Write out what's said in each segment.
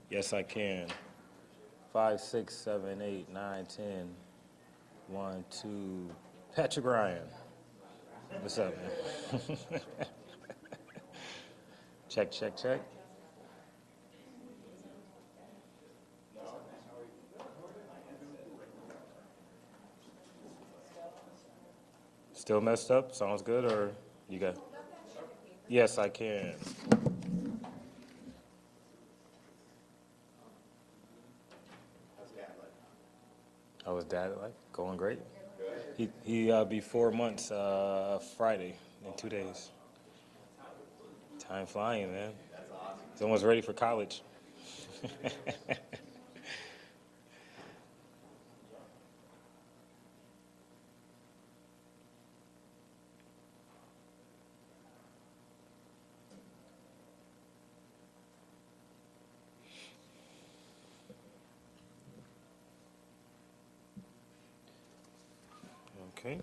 Yes, I can. 5, 6, 7, 8, 9, 10. 1, 2. Patrick Ryan. What's up, man? Check, check, check. Still messed up? Sounds good, or you got? Yes, I can. How was Dad like? Going great. He be 4 months Friday in 2 days. Time flying, man. He's almost ready for college. Okay.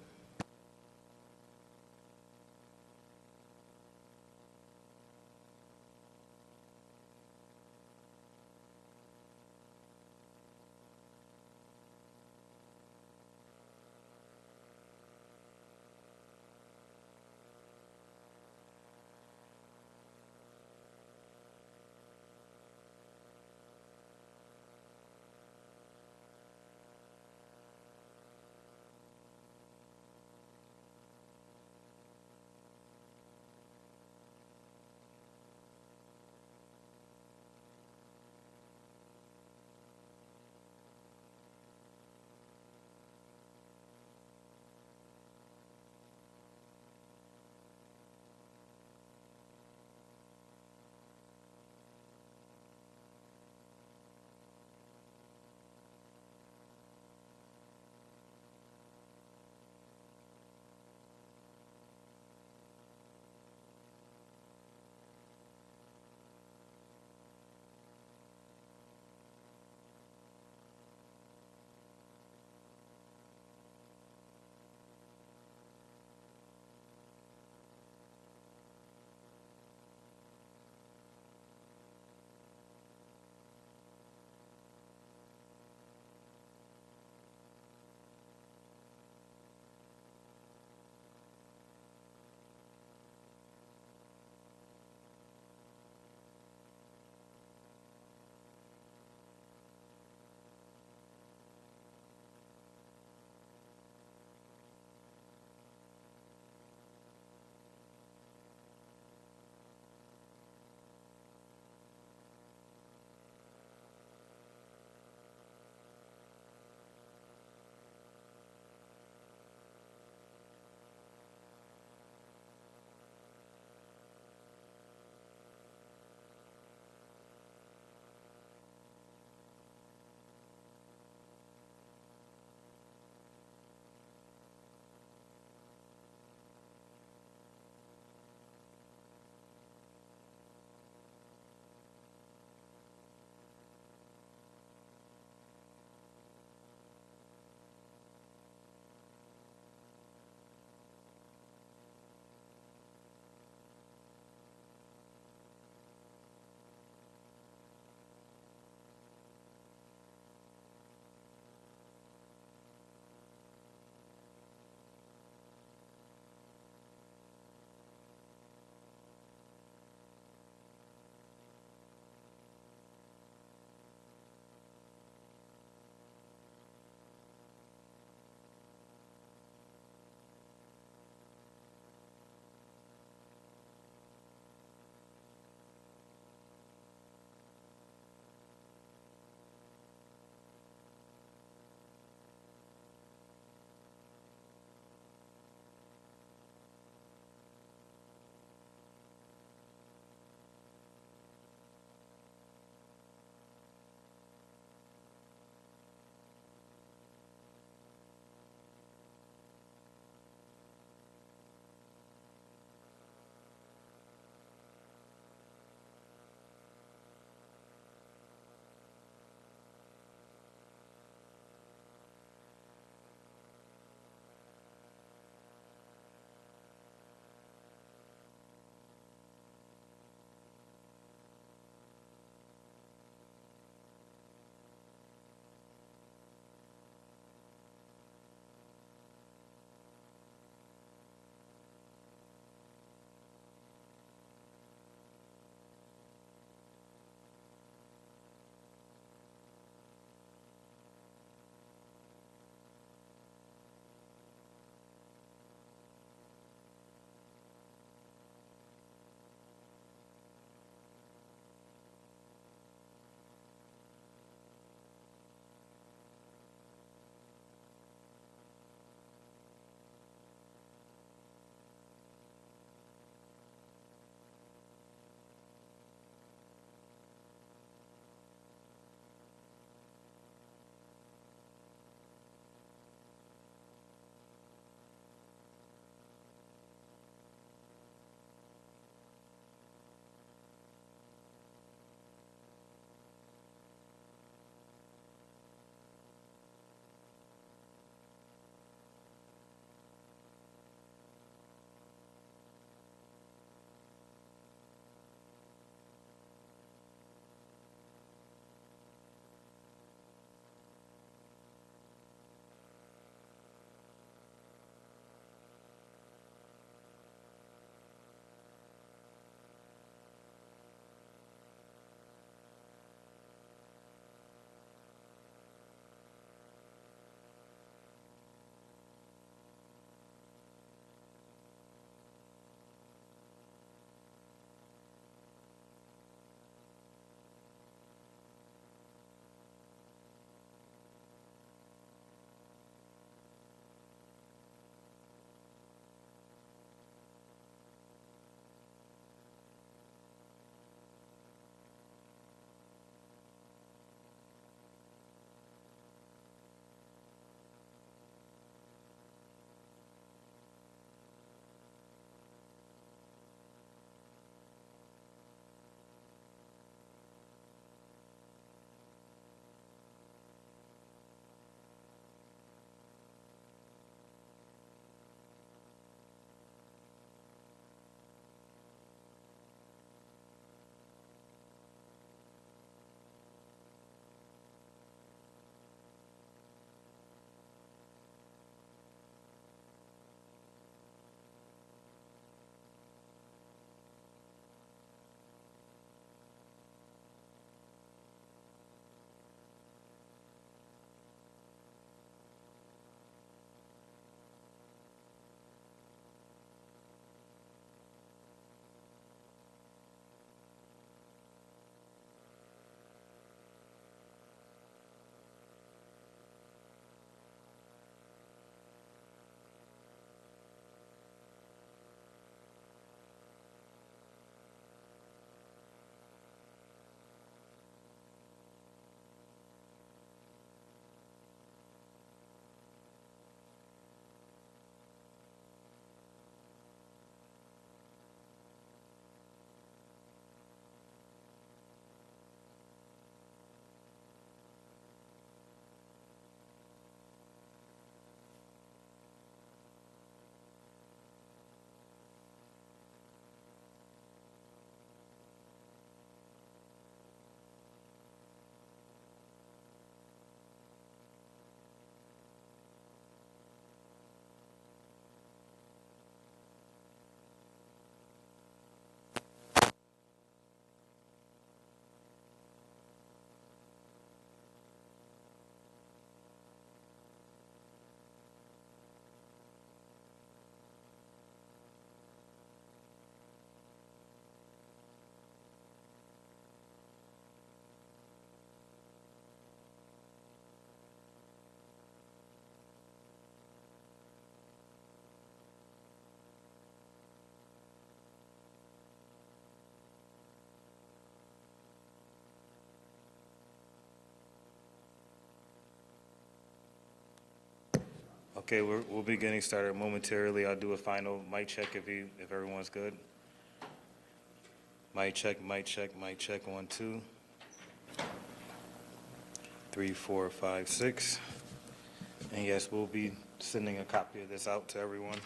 Okay, we'll be getting started momentarily. I'll do a final mic check if everyone's good. Mic check, mic check, mic check. 1, 2, 3, 4, 5, 6. And yes, we'll be sending a copy of this out to everyone.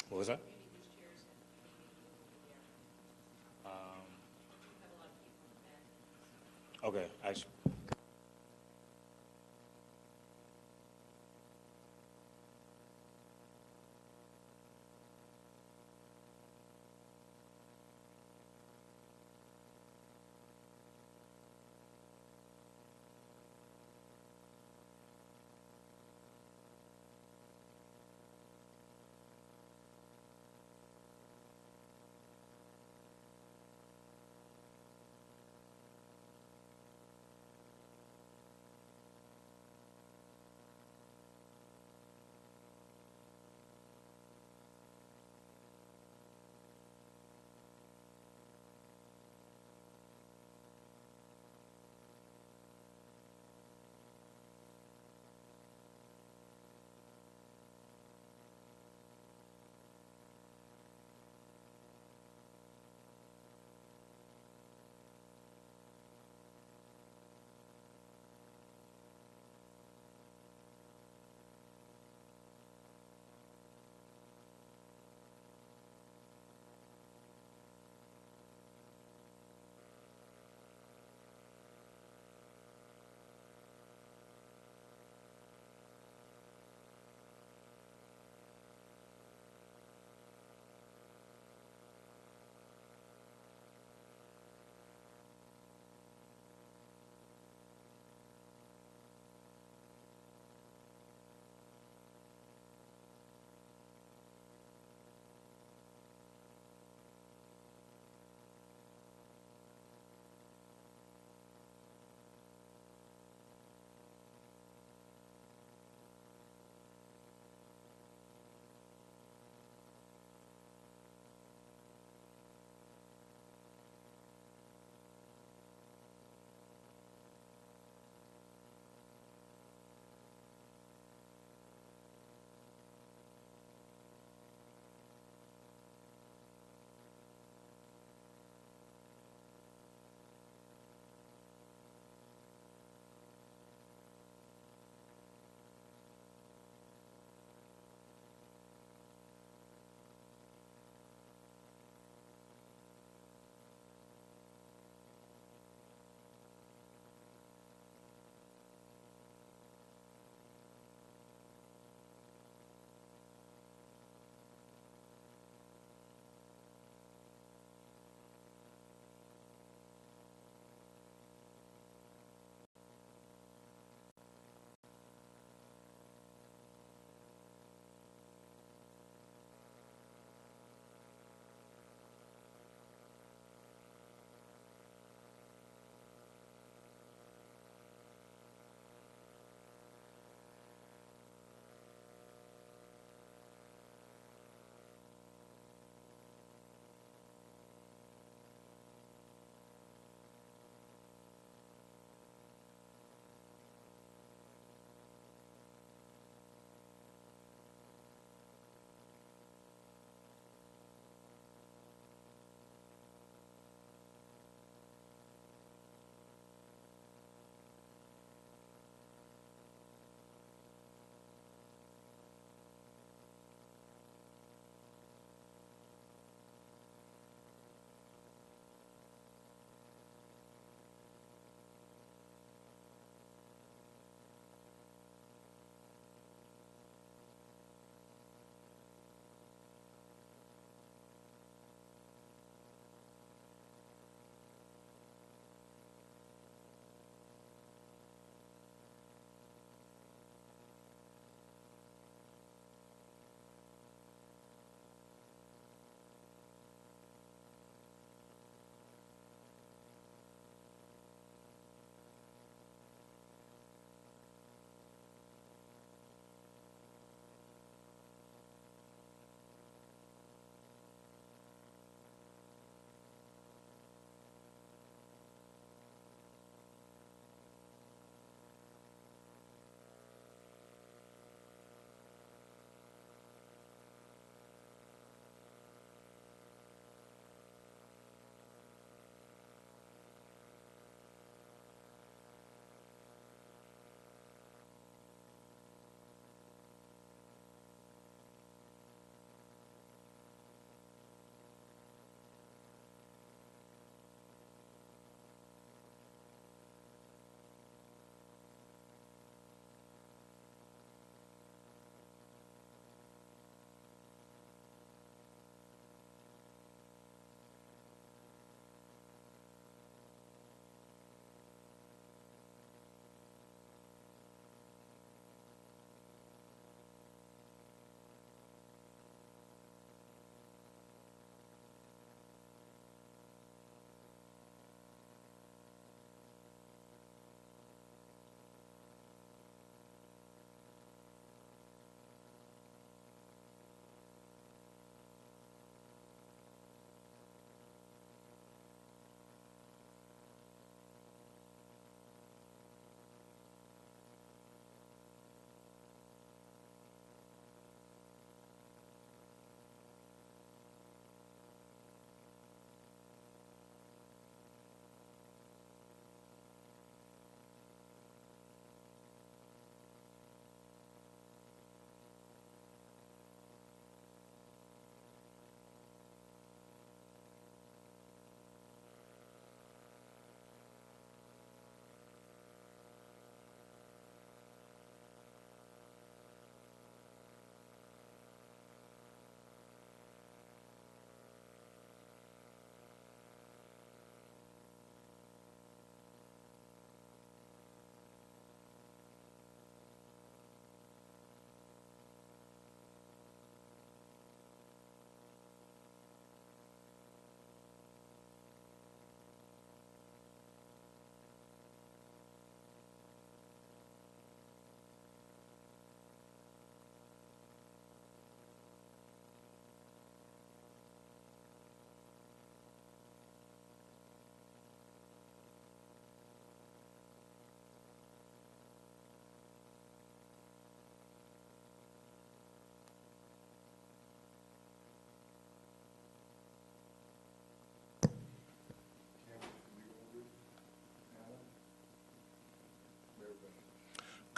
What was that? Okay,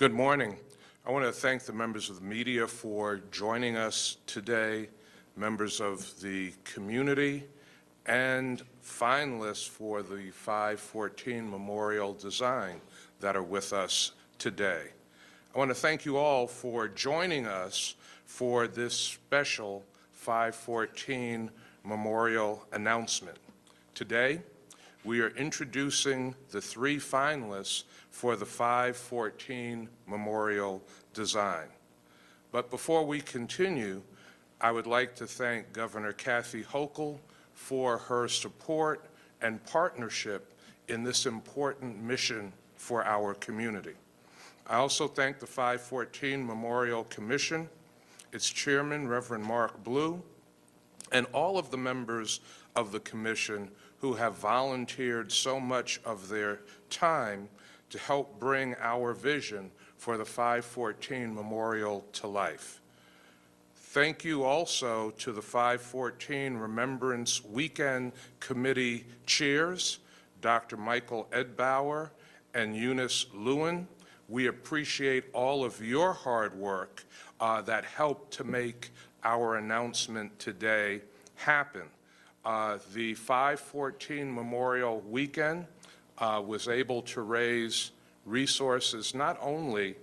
Good morning. I want to thank the members of the media for joining us today, members of the community, and finalists for the 514 Memorial Design that are with us today. I want to thank you all for joining us for this special 514 Memorial announcement. Today, we are introducing the 3 finalists for the 514 Memorial Design. But before we continue, I would like to thank Governor Kathy Hochul for her support and partnership in this important mission for our community. I also thank the 514 Memorial Commission, its chairman, Reverend Mark Blue, and all of the members of the commission who have volunteered so much of their time to help bring our vision for the 514 Memorial to life. Thank you also to the 514 Remembrance Weekend Committee chairs, Dr. Michael Edbauer and Eunice Lewin. We appreciate all of your hard work that helped to make our announcement today happen. The 514 Memorial Weekend was able to raise resources not only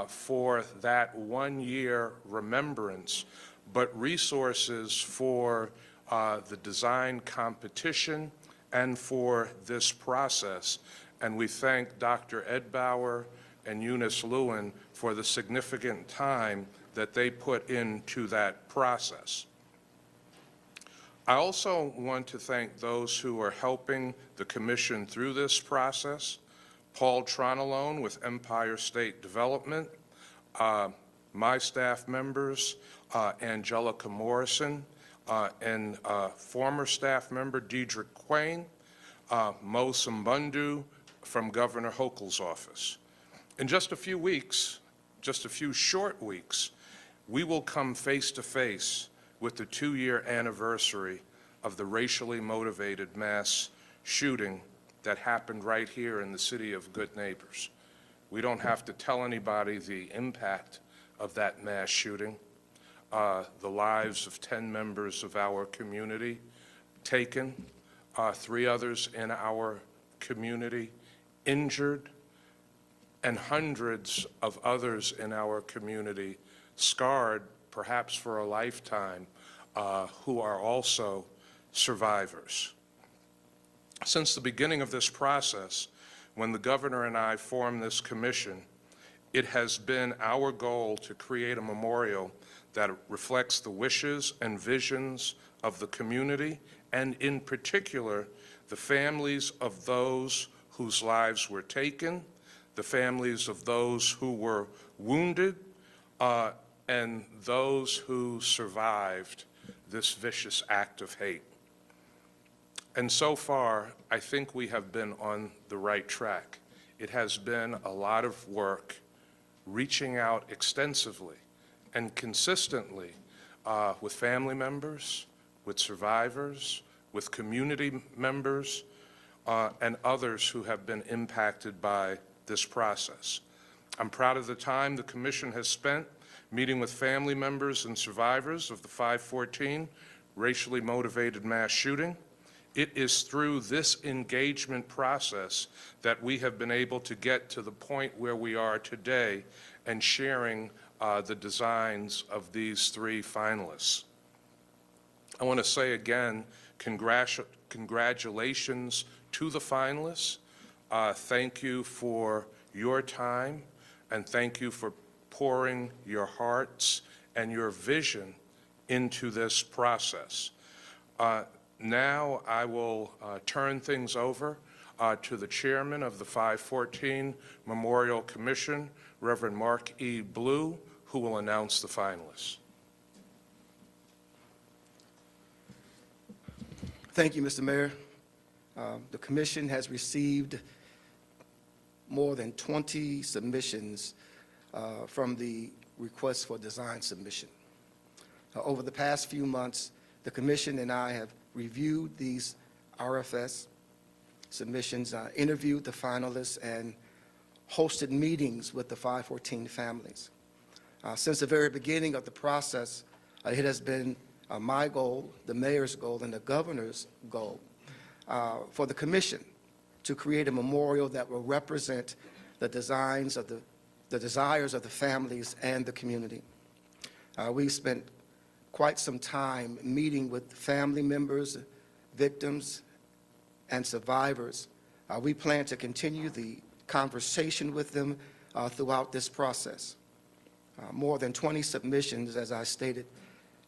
for that one-year remembrance, but resources for the design competition and for this process. And we thank Dr. Edbauer and Eunice Lewin for the significant time that they put into that process. I also want to thank those who are helping the commission through this process. Paul Tronalone with Empire State Development, my staff members, Angelica Morrison, and former staff member Deidre Quain, Mo Sambundu from Governor Hochul's office. In just a few weeks, just a few short weeks, we will come face to face with the 2-year anniversary of the racially motivated mass shooting that happened right here in the city of Good Neighbors. We don't have to tell anybody the impact of that mass shooting, the lives of 10 members of our community taken, 3 others in our community injured, and hundreds of others in our community scarred, perhaps for a lifetime, who are also survivors. Since the beginning of this process, when the governor and I formed this commission, it has been our goal to create a memorial that reflects the wishes and visions of the community, and in particular, the families of those whose lives were taken, the families of those who were wounded, and those who survived this vicious act of hate. And so far, I think we have been on the right track. It has been a lot of work reaching out extensively and consistently with family members, with survivors, with community members, and others who have been impacted by this process. I'm proud of the time the commission has spent meeting with family members and survivors of the 514 racially motivated mass shooting. It is through this engagement process that we have been able to get to the point where we are today and sharing the designs of these 3 finalists. I want to say again, congratulations to the finalists. Thank you for your time, and thank you for pouring your hearts and your vision into this process. Now I will turn things over to the chairman of the 514 Memorial Commission, Reverend Mark E. Blue, who will announce the finalists. Thank you, Mr. Mayor. The commission has received more than 20 submissions from the request for design submission. Over the past few months, the commission and I have reviewed these RFS submissions, interviewed the finalists, and hosted meetings with the 514 families. Since the very beginning of the process, it has been my goal, the mayor's goal, and the governor's goal for the commission to create a memorial that will represent the desires of the families and the community. We've spent quite some time meeting with family members, victims, and survivors. We plan to continue the conversation with them throughout this process. More than 20 submissions, as I stated,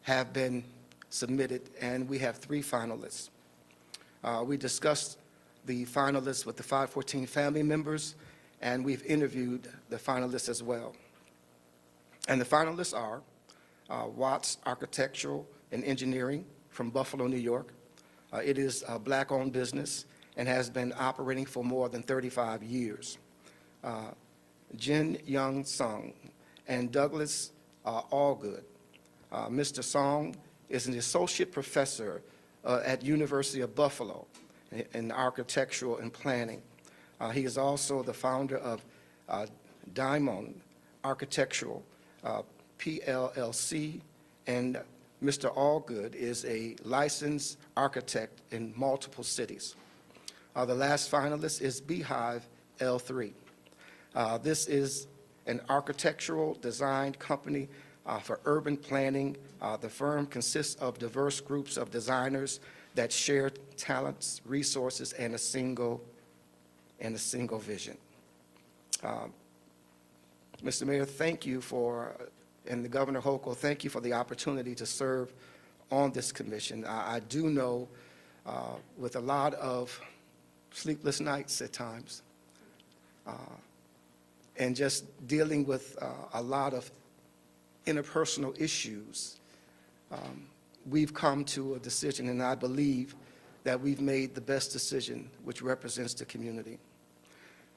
have been submitted, and we have 3 finalists. We discussed the finalists with the 514 family members, and we've interviewed the finalists as well. And the finalists are Watts Architectural and Engineering from Buffalo, New York. It is a Black-owned business and has been operating for more than 35 years. Jin Young Sung and Douglas Allgood. Mr. Song is an associate professor at University of Buffalo in architectural and planning. He is also the founder of Diamond Architectural, PLLC, and Mr. Allgood is a licensed architect in multiple cities. The last finalist is Beehive L3. This is an architectural design company for urban planning. The firm consists of diverse groups of designers that share talents, resources, and a single vision. Mr. Mayor, thank you for, and the Governor Hochul, thank you for the opportunity to serve on this commission. I do know with a lot of sleepless nights at times, and just dealing with a lot of interpersonal issues, we've come to a decision, and I believe that we've made the best decision, which represents the community.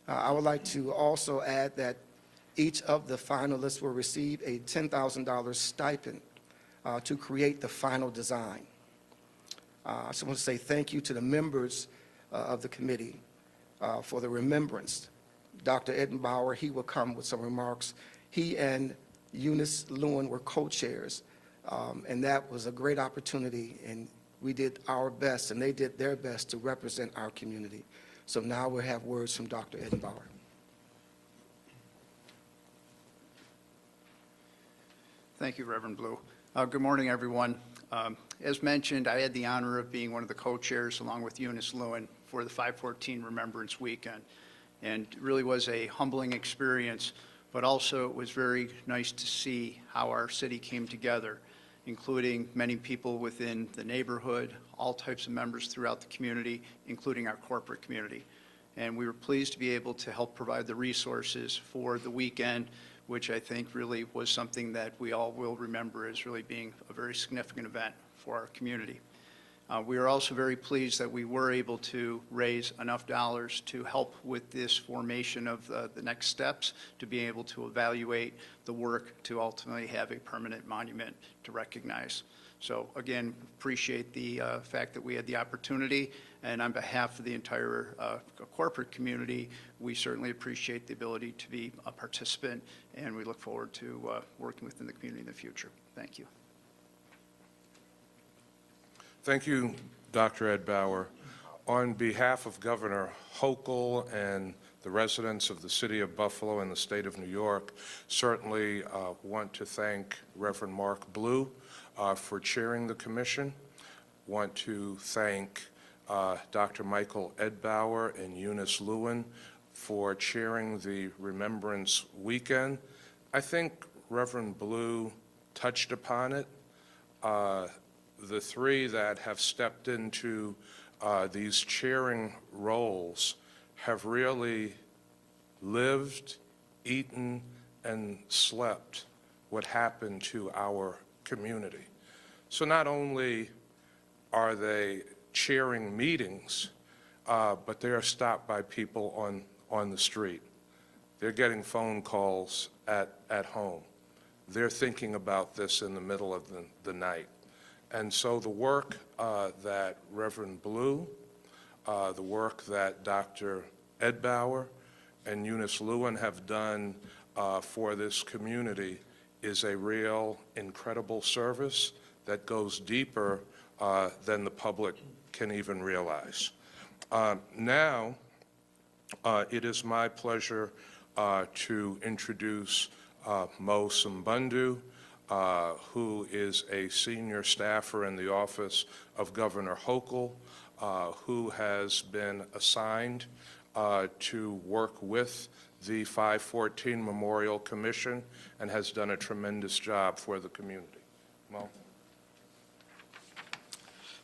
I would like to also add that each of the finalists will receive a $10,000 stipend to create the final design. I just want to say thank you to the members of the committee for the remembrance. Dr. Edenbauer, he will come with some remarks. He and Eunice Lewin were co-chairs, and that was a great opportunity, and we did our best, and they did their best to represent our community. So now we'll have words from Dr. Edenbauer. Thank you, Reverend Blue. Good morning, everyone. As mentioned, I had the honor of being one of the co-chairs along with Eunice Lewin for the 514 Remembrance Weekend, and it really was a humbling experience, but also it was very nice to see how our city came together, including many people within the neighborhood, all types of members throughout the community, including our corporate community. And we were pleased to be able to help provide the resources for the weekend, which I think really was something that we all will remember as really being a very significant event for our community. We are also very pleased that we were able to raise enough dollars to help with this formation of the next steps to be able to evaluate the work to ultimately have a permanent monument to recognize. So again, appreciate the fact that we had the opportunity, and on behalf of the entire corporate community, we certainly appreciate the ability to be a participant, and we look forward to working within the community in the future. Thank you. Thank you, Dr. Edenbauer. On behalf of Governor Hochul and the residents of the city of Buffalo and the state of New York, certainly want to thank Reverend Mark Blue for chairing the commission. Want to thank Dr. Michael Edenbauer and Eunice Lewin for chairing the Remembrance Weekend. I think Reverend Blue touched upon it. The 3 that have stepped into these chairing roles have really lived, eaten, and slept what happened to our community. So not only are they chairing meetings, but they are stopped by people on the street. They're getting phone calls at home. They're thinking about this in the middle of the night. And so the work that Reverend Blue, the work that Dr. Edenbauer and Eunice Lewin have done for this community is a real incredible service that goes deeper than the public can even realize. Now, it is my pleasure to introduce Mo Simbundu, who is a senior staffer in the office of Governor Hochul, who has been assigned to work with the 514 Memorial Commission and has done a tremendous job for the community. Mo?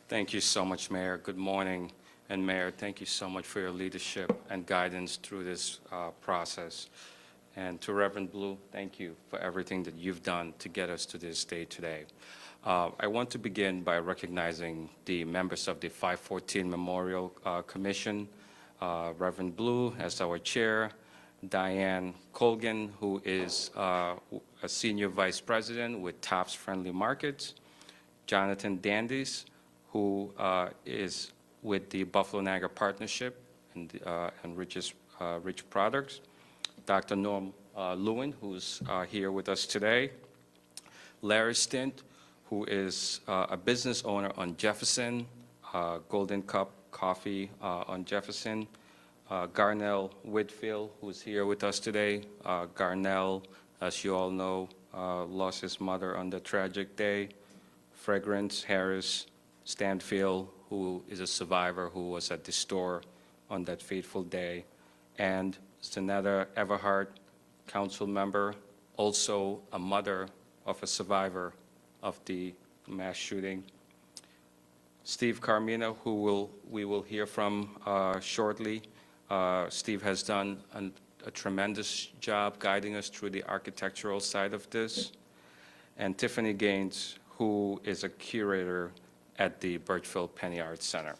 Thank you so much, Mayor. Good morning. And Mayor, thank you so much for your leadership and guidance through this process. And to Reverend Blue, thank you for everything that you've done to get us to this day today. I want to begin by recognizing the members of the 514 Memorial Commission, Reverend Blue as our chair, Diane Colgan, who is a senior vice president with Tops Friendly Markets, Jonathan Dandies, who is with the Buffalo Niagara Partnership and Rich Products, Dr. Norm Lewin, who's here with us today, Larry Stint, who is a business owner on Jefferson, Golden Cup Coffee on Jefferson, Garnell Whitfield, who's here with us today. Garnell, as you all know, lost his mother on the tragic day. Fragrance Harris Stanfield, who is a survivor who was at the store on that fateful day. And Zanetta Everhart, council member, also a mother of a survivor of the mass shooting. Steve Carmina, who we will hear from shortly. Steve has done a tremendous job guiding us through the architectural side of this. And Tiffany Gaines, who is a curator at the Birchfield Penny Arts Center.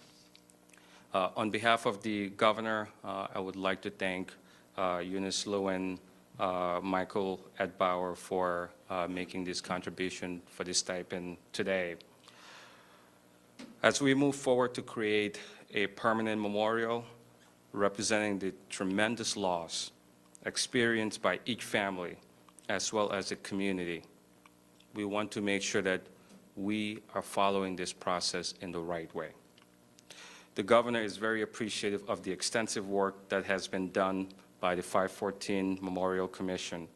On behalf of the governor, I would like to thank Eunice Lewin, Michael Edbauer for making this contribution for this stipend today. As we move forward to create a permanent memorial representing the tremendous loss experienced by each family as well as the community, we want to make sure that we are following this process in the right way. The governor is very appreciative of the extensive work that has been done by the 514 Memorial Commission.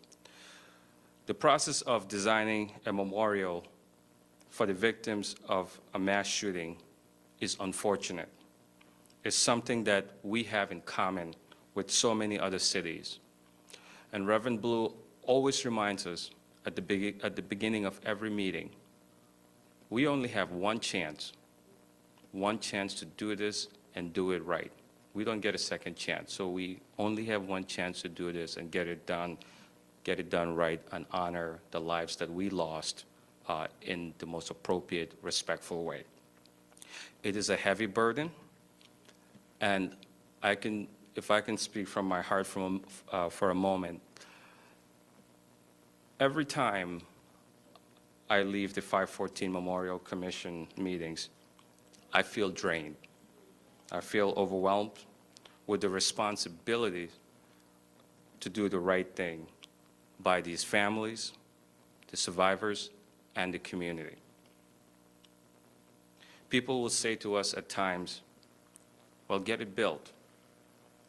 The process of designing a memorial for the victims of a mass shooting is unfortunate. It's something that we have in common with so many other cities. And Reverend Blue always reminds us at the beginning of every meeting, we only have one chance to do this and do it right. We don't get a second chance, so we only have one chance to do this and get it done right and honor the lives that we lost in the most appropriate, respectful way. It is a heavy burden, and if I can speak from my heart for a moment, every time I leave the 514 Memorial Commission meetings, I feel drained. I feel overwhelmed with the responsibility to do the right thing by these families, the survivors, and the community. People will say to us at times, well, get it built.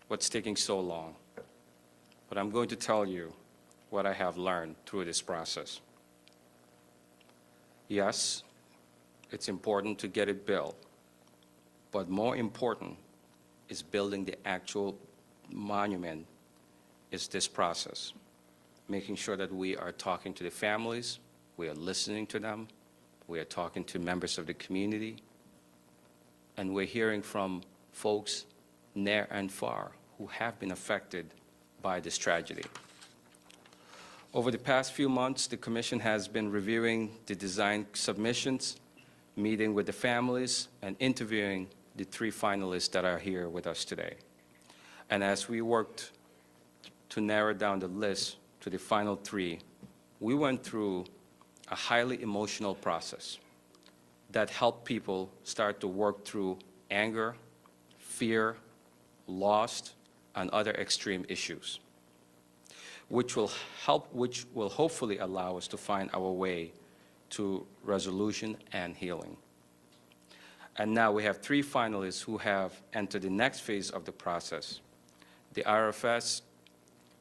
What's taking so long? But I'm going to tell you what I have learned through this process. Yes, it's important to get it built, but more important is building the actual monument is this process, making sure that we are talking to the families, we are listening to them, we are talking to members of the community, and we're hearing from folks near and far who have been affected by this tragedy. Over the past few months, the Commission has been reviewing the design submissions, meeting with the families, and interviewing the 3 finalists that are here with us today. And as we worked to narrow down the list to the final 3, we went through a highly emotional process that helped people start to work through anger, fear, loss, on other extreme issues, which will hopefully allow us to find our way to resolution and healing. And now we have 3 finalists who have entered the next phase of the process. The RFS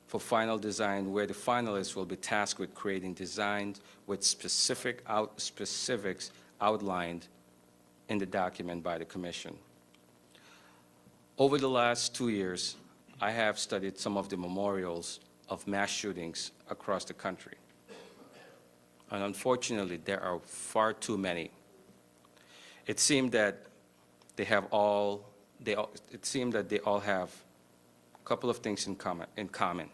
for final design, where the finalists will be tasked with creating designs with specifics outlined in the document by the Commission. Over the last 2 years, I have studied some of the memorials of mass shootings across the country. And unfortunately, there are far too many. It seemed that they all have a couple of things in common.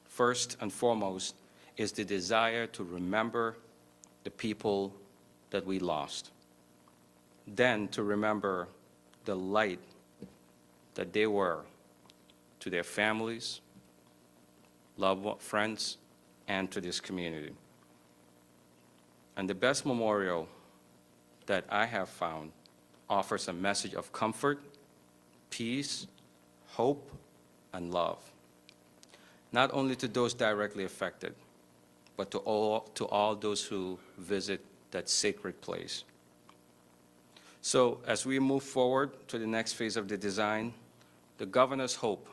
First and foremost is the desire to remember the people that we lost. Then to remember the light that they were to their families, loved ones, friends, and to this community. And the best memorial that I have found offers a message of comfort, peace, hope, and love, not only to those directly affected, but to all those who visit that sacred place. So as we move forward to the next phase of the design, the governor's hope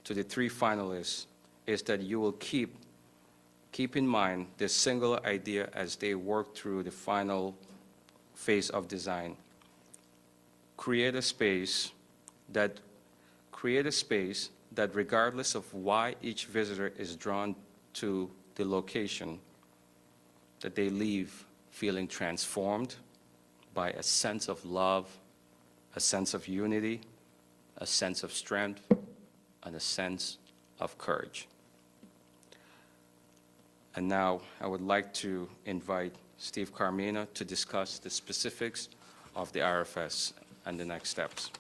to the 3 finalists is that you will keep in mind this single idea as they work through the final phase of design. Create a space that regardless of why each visitor is drawn to the location, that they leave feeling transformed by a sense of love, a sense of unity, a sense of strength, and a sense of courage. And now I would like to invite Steve Carmina to discuss the specifics of the RFS and the next steps.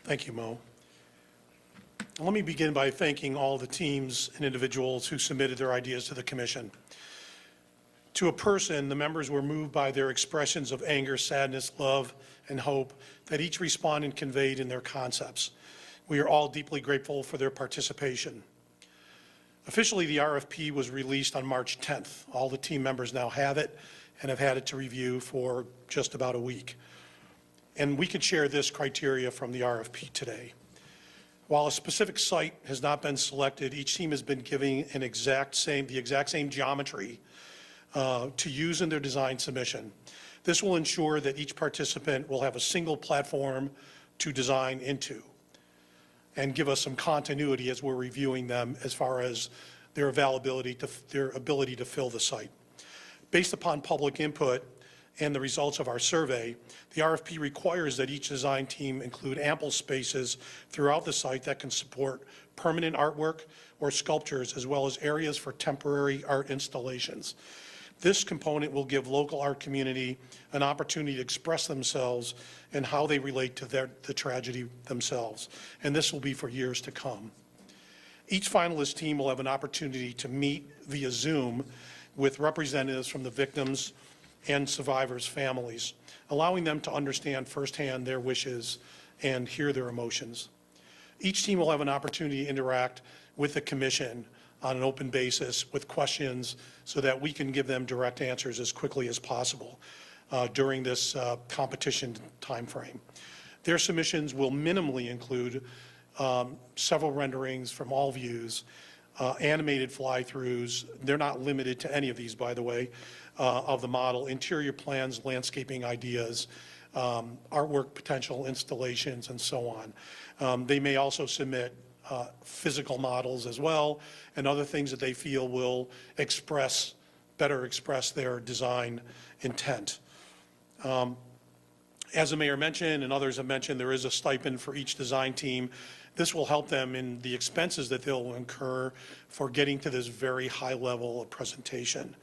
Thank you, Mo. Let me begin by thanking all the teams and individuals who submitted their ideas to the Commission. To a person, the members were moved by their expressions of anger, sadness, love, and hope that each respondent conveyed in their concepts. We are all deeply grateful for their participation. Officially, the RFP was released on March 10th. All the team members now have it and have had it to review for just about a week. And we could share this criteria from the RFP today. While a specific site has not been selected, each team has been given the exact same geometry to use in their design submission. This will ensure that each participant will have a single platform to design into and give us some continuity as we're reviewing them as far as their ability to fill the site. Based upon public input and the results of our survey, the RFP requires that each design team include ample spaces throughout the site that can support permanent artwork or sculptures, as well as areas for temporary art installations. This component will give local art community an opportunity to express themselves and how they relate to the tragedy themselves, and this will be for years to come. Each finalist team will have an opportunity to meet via Zoom with representatives from the victims and survivors' families, allowing them to understand firsthand their wishes and hear their emotions. Each team will have an opportunity to interact with the Commission on an open basis with questions so that we can give them direct answers as quickly as possible during this competition timeframe. Their submissions will minimally include several renderings from all views, animated fly-throughs. They're not limited to any of these, by the way, of the model, interior plans, landscaping ideas, artwork potential installations, and so on. They may also submit physical models as well, and other things that they feel will better express their design intent. As the mayor mentioned and others have mentioned, there is a stipend for each design team. This will help them in the expenses that they'll incur for getting to this very high level of presentation.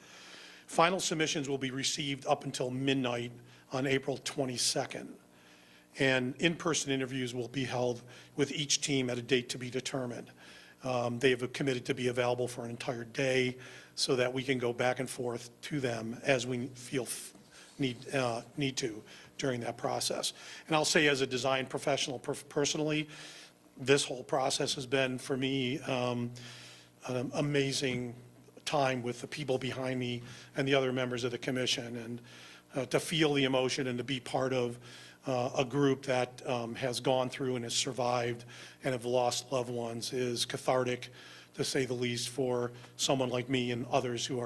Final submissions will be received up until midnight on April 22nd. And in-person interviews will be held with each team at a date to be determined. They have committed to be available for an entire day so that we can go back and forth to them as we feel need to during that process. And I'll say, as a design professional personally, this whole process has been, for me, an amazing time with the people behind me and the other members of the commission, and to feel the emotion and to be part of a group that has gone through and has survived and have lost loved ones is cathartic, to say the least, for someone like me and others who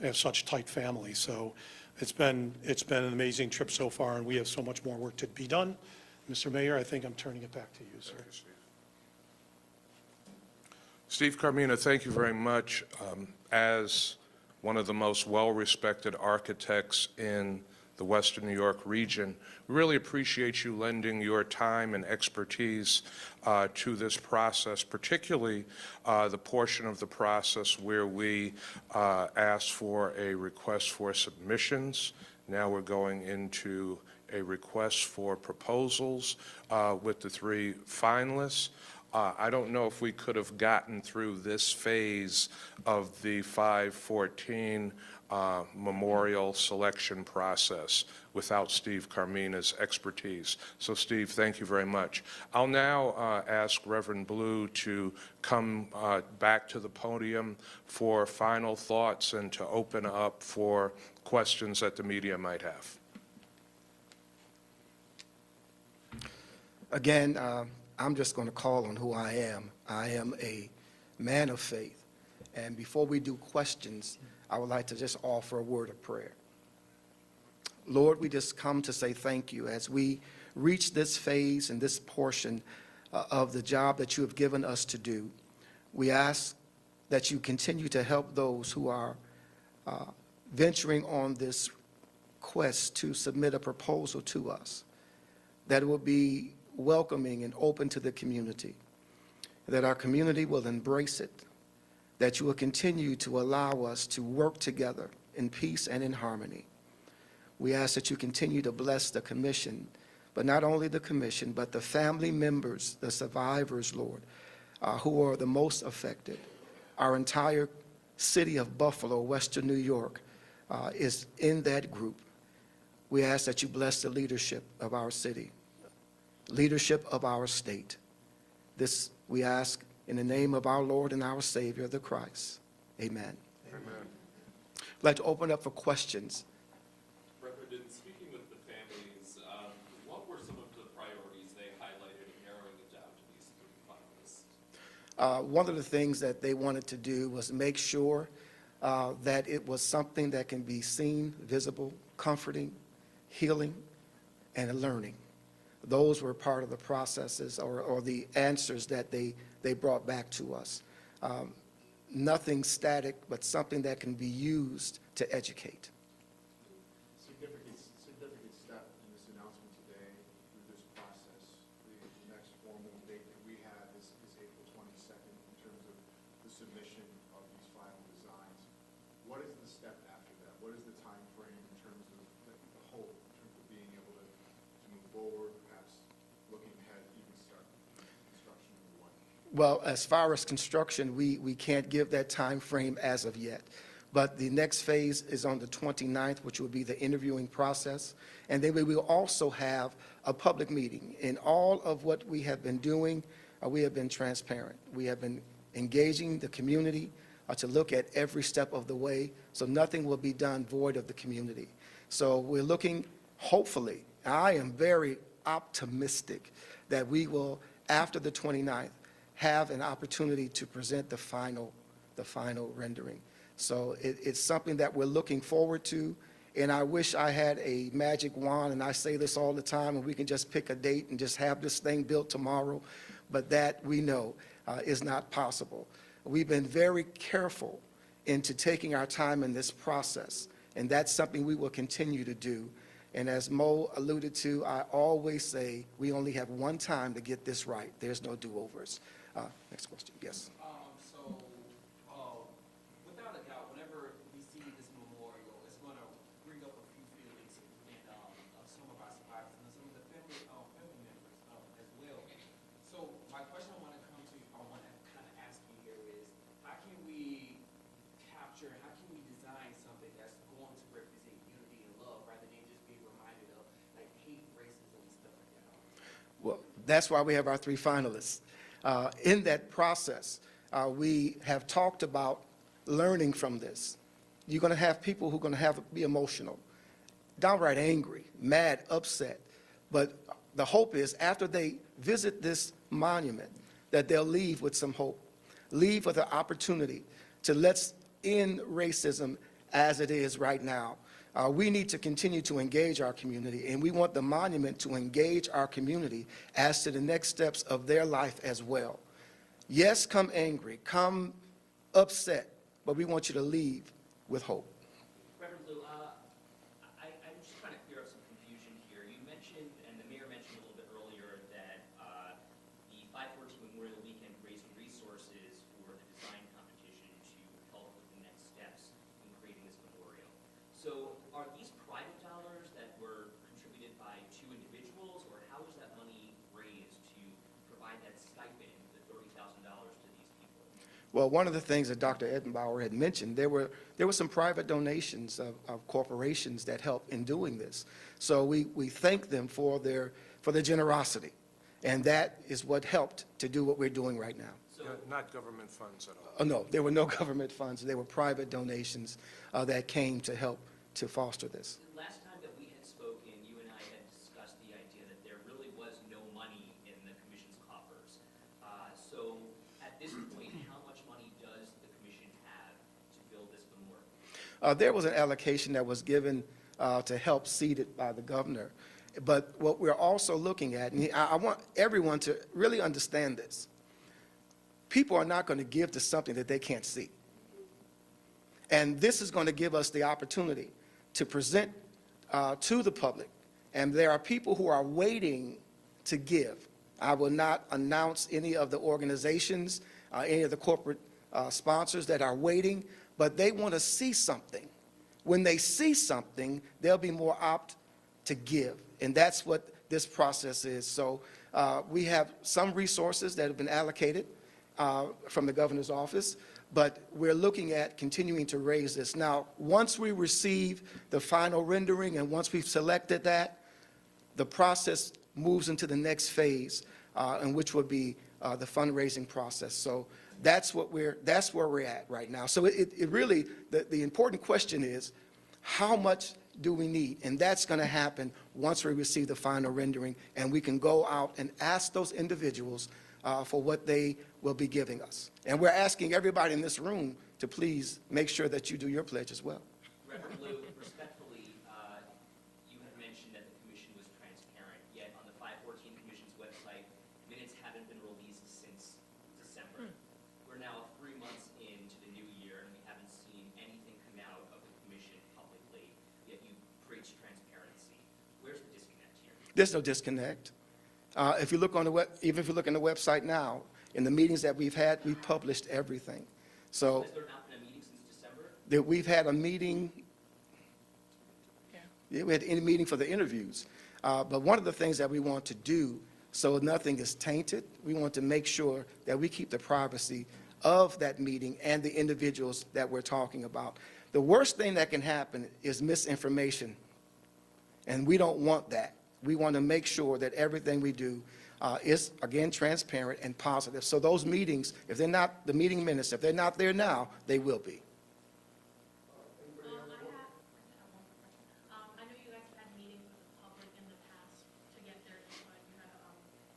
have such tight families. So it's been an amazing trip so far, and we have so much more work to be done. Mr. Mayor, I think I'm turning it back to you, sir. Steve Carmina, thank you very much. As one of the most well-respected architects in the Western New York region, we really appreciate you lending your time and expertise to this process, particularly the portion of the process where we asked for a request for submissions. Now we're going into a request for proposals with the 3 finalists. I don't know if we could have gotten through this phase of the 514 memorial selection process without Steve Carmina's expertise. So, Steve, thank you very much. I'll now ask Reverend Blue to come back to the podium for final thoughts and to open up for questions that the media might have. Again, I'm just going to call on who I am. I am a man of faith. And before we do questions, I would like to just offer a word of prayer. Lord, we just come to say thank you as we reach this phase and this portion of the job that you have given us to do. We ask that you continue to help those who are venturing on this quest to submit a proposal to us, that it will be welcoming and open to the community, that our community will embrace it, that you will continue to allow us to work together in peace and in harmony. We ask that you continue to bless the commission, but not only the commission, but the family members, the survivors, Lord, who are the most affected. Our entire city of Buffalo, Western New York, is in that group. We ask that you bless the leadership of our city, leadership of our state. This we ask in the name of our Lord and our Savior, the Christ. Amen. Amen. I'd like to open up for questions. Reverend, in speaking with the families, what were some of the priorities they highlighted in narrowing it down to these 3 finalists? One of the things that they wanted to do was make sure that it was something that can be seen, visible, comforting, healing, and learning. Those were part of the processes or the answers that they brought back to us. Nothing static, but something that can be used to educate. Significant step in this announcement today through this process. The next formal date that we have is April 22nd in terms of the submission of these final designs. What is the step after that? What is the time frame in terms of the hope, in terms of being able to move forward, perhaps looking ahead, even start construction of the one? Well, as far as construction, we can't give that time frame as of yet. But the next phase is on the 29th, which will be the interviewing process. And then we will also have a public meeting. In all of what we have been doing, we have been transparent. We have been engaging the community to look at every step of the way, so nothing will be done void of the community. So we're looking, hopefully, I am very optimistic that we will, after the 29th, have an opportunity to present the final rendering. So it's something that we're looking forward to, and I wish I had a magic wand, and I say this all the time, and we can just pick a date and just have this thing built tomorrow, but that we know is not possible. We've been very careful into taking our time in this process, and that's something we will continue to do. And as Mo alluded to, I always say we only have one time to get this right. There's no do-overs. Next question, yes. Without a doubt, whenever we see this memorial, it's going to bring up a few feelings in some of our survivors and some of the family members as well. So my question I want to kind of ask you here is, how can we capture, how can we design something that's going to represent unity and love rather than That's why we have our 3 finalists. In that process, we have talked about learning from this. You're going to have people who are going to be emotional, downright angry, mad, upset. But the hope is after they visit this monument, that they'll leave with some hope, leave with an opportunity to let's end racism as it is right now. We need to continue to engage our community, and we want the monument to engage our community as to the next steps of their life as well. Yes, come angry, come upset, but we want you to leave with hope. Reverend Blue, I'm just trying to clear up some confusion here. You mentioned, and the mayor mentioned a little bit earlier, that the 514 Memorial Weekend raised resources for the design competition to help with the next steps in creating this memorial. So are these private dollars that were contributed by 2 individuals, or how was that money raised to provide that stipend, the $30,000 to these people? Well, one of the things that Dr. Edenbauer had mentioned, there were some private donations of corporations that helped in doing this. So we thank them for their generosity, and that is what helped to do what we're doing right now. Not government funds at all. No, there were no government funds. There were private donations that came to help to foster this. The last time that we had spoken, you and I had discussed the idea that there really was no money in the commission's coffers. So at this point, how much money does the commission have to build this memorial? There was an allocation that was given to help seeded by the governor. But what we're also looking at, and I want everyone to really understand this, people are not going to give to something that they can't see. And this is going to give us the opportunity to present to the public. And there are people who are waiting to give. I will not announce any of the organizations, any of the corporate sponsors that are waiting, but they want to see something. When they see something, they'll be more apt to give. And that's what this process is. So we have some resources that have been allocated from the governor's office, but we're looking at continuing to raise this. Now, once we receive the final rendering and once we've selected that, the process moves into the next phase, in which would be the fundraising process. So that's where we're at right now. So it really, the important question is, how much do we need? And that's going to happen once we receive the final rendering, and we can go out and ask those individuals for what they will be giving us. And we're asking everybody in this room to please make sure that you do your pledge as well. Reverend Blue, respectfully, you had mentioned that the commission was transparent, yet on the 514 Commission's website, minutes haven't been released since December. We're now 3 months into the new year, and we haven't seen anything come out of the commission publicly, yet you preach transparency. Where's the disconnect here? There's no disconnect. If you look on the even if you look on the website now, in the meetings that we've had, we've published everything. So Has there not been a meeting since December? that we've had a meeting. Yeah, we had a meeting for the interviews. But one of the things that we want to do, so nothing is tainted, we want to make sure that we keep the privacy of that meeting and the individuals that we're talking about. The worst thing that can happen is misinformation, and we don't want that. We want to make sure that everything we do is, again, transparent and positive. So those meetings, if they're not, the meeting minutes, if they're not there now, they will be. I know you guys had meetings with the public in the past to get their input.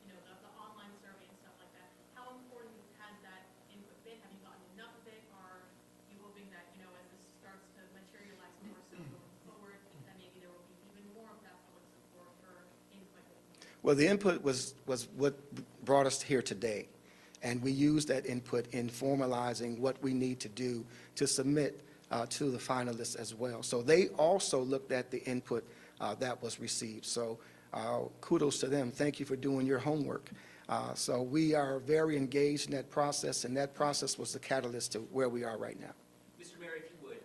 You had, the online survey and stuff like that. How important has that input been? Have you gotten enough of it? Or are you hoping that, as this starts to materialize more so going forward, that maybe there will be even more of that public support for input? Well, the input was what brought us here today, and we used that input in formalizing what we need to do to submit to the finalists as well. So they also looked at the input that was received. So kudos to them. Thank you for doing your homework. So we are very engaged in that process, and that process was the catalyst to where we are right now. Mr. Mayor, if you would,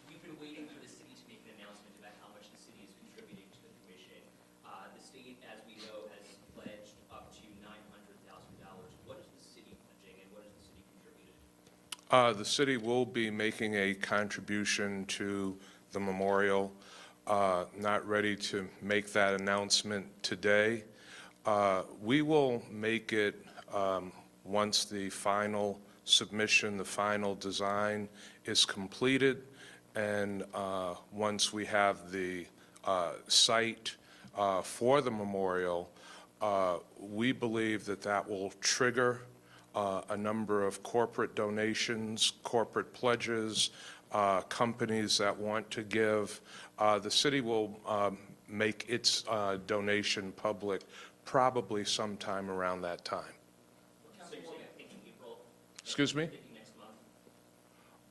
we've been waiting for the city to make an announcement about how much the city is contributing to the commission. The state, as we know, has pledged up to $900,000. What is the city pledging, and what is the city contributing? The city will be making a contribution to the memorial. Not ready to make that announcement today. We will make it, once the final submission, the final design is completed, and once we have the site for the memorial, we believe that that will trigger a number of corporate donations, corporate pledges, companies that want to give. The city will make its donation public probably sometime around that time. So you're saying, thinking April, Excuse me? thinking next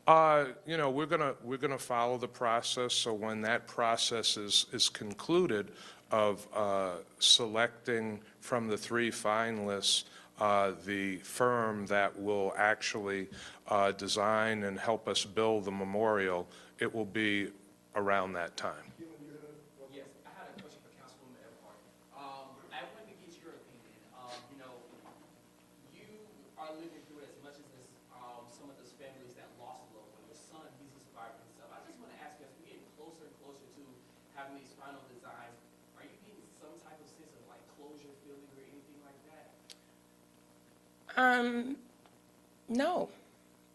month? You know, we're gonna follow the process, so when that process is concluded of selecting from the 3 finalists the firm that will actually design and help us build the memorial, it will be around that time. Yes, I had a question for Councilwoman Everhart. I wanted to get your opinion. You know, you are living through it as much as this, some of those families that lost a loved one. Your son, he's a survivor himself. I just want to ask you, as we're getting closer and closer to having these final designs, are you getting some type of sense of like closure feeling or anything like that? No.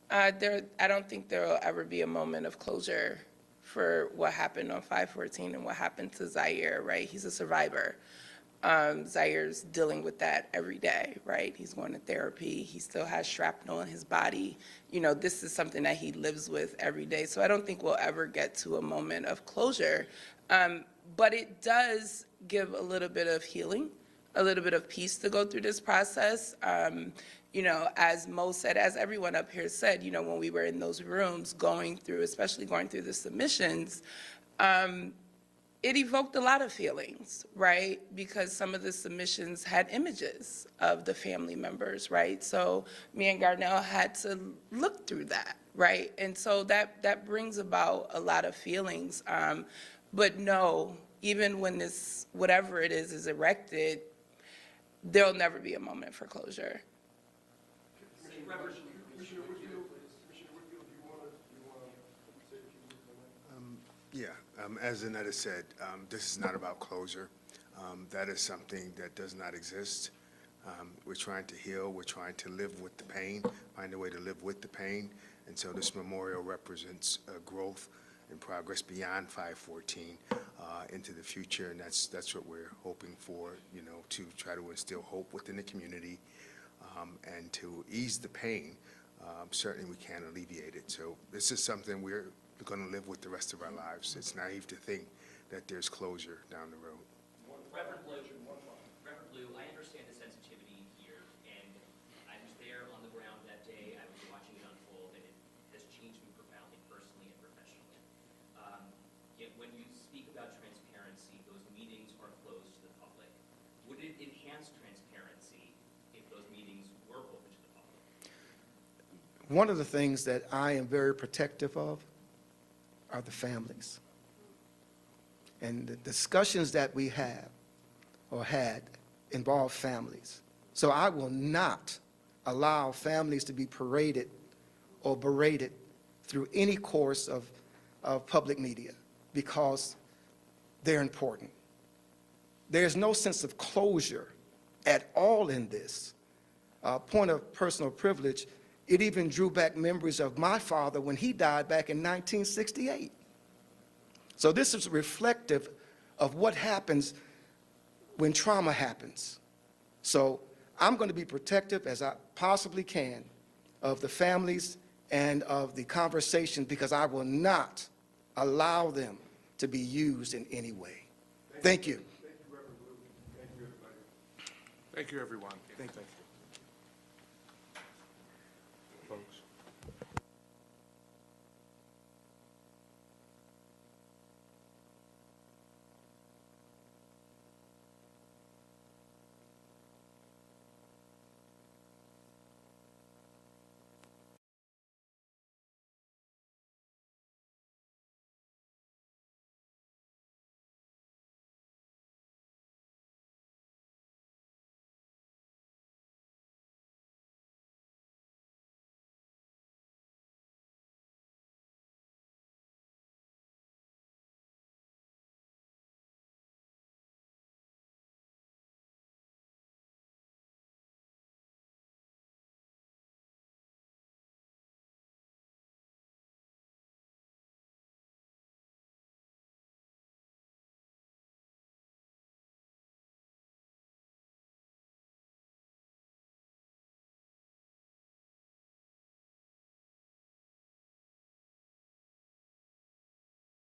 I don't think there will ever be a moment of closure for what happened on 5/14 and what happened to Zaire, right? He's a survivor. Zaire's dealing with that every day, right? He's going to therapy. He still has shrapnel in his body. You know, this is something that he lives with every day. So I don't think we'll ever get to a moment of closure. But it does give a little bit of healing, a little bit of peace to go through this process. You know, as Mo said, as everyone up here said, you know, when we were in those rooms especially going through the submissions, it evoked a lot of feelings, right? Because some of the submissions had images of the family members, right? So me and Garnell had to look through that, right? And so that brings about a lot of feelings. But no, even when this, whatever it is erected, there'll never be a moment for closure. Yeah, as Annetta said, this is not about closure. That is something that does not exist. We're trying to heal, we're trying to live with the pain, find a way to live with the pain, and so this memorial represents growth and progress beyond 5/14 into the future, and that's what we're hoping for, you know, to try to instill hope within the community and to ease the pain. Certainly we can alleviate it. So this is something we're going to live with the rest of our lives. It's naive to think that there's closure down the road. Reverend Blue, I understand the sensitivity here, and I was there on the ground that day. I was watching it unfold, and it has changed me profoundly, personally and professionally. Yet when you speak about transparency, those meetings are closed to the public. Would it enhance transparency if those meetings were open to the public? One of the things that I am very protective of are the families. And the discussions that we have or had involve families. So I will not allow families to be paraded or berated through any course of public media because they're important. There's no sense of closure at all in this. Point of personal privilege, it even drew back memories of my father when he died back in 1968. So this is reflective of what happens when trauma happens. So I'm going to be protective as I possibly can of the families and of the conversation because I will not allow them to be used in any way. Thank you. Thank you, everyone. Thank you.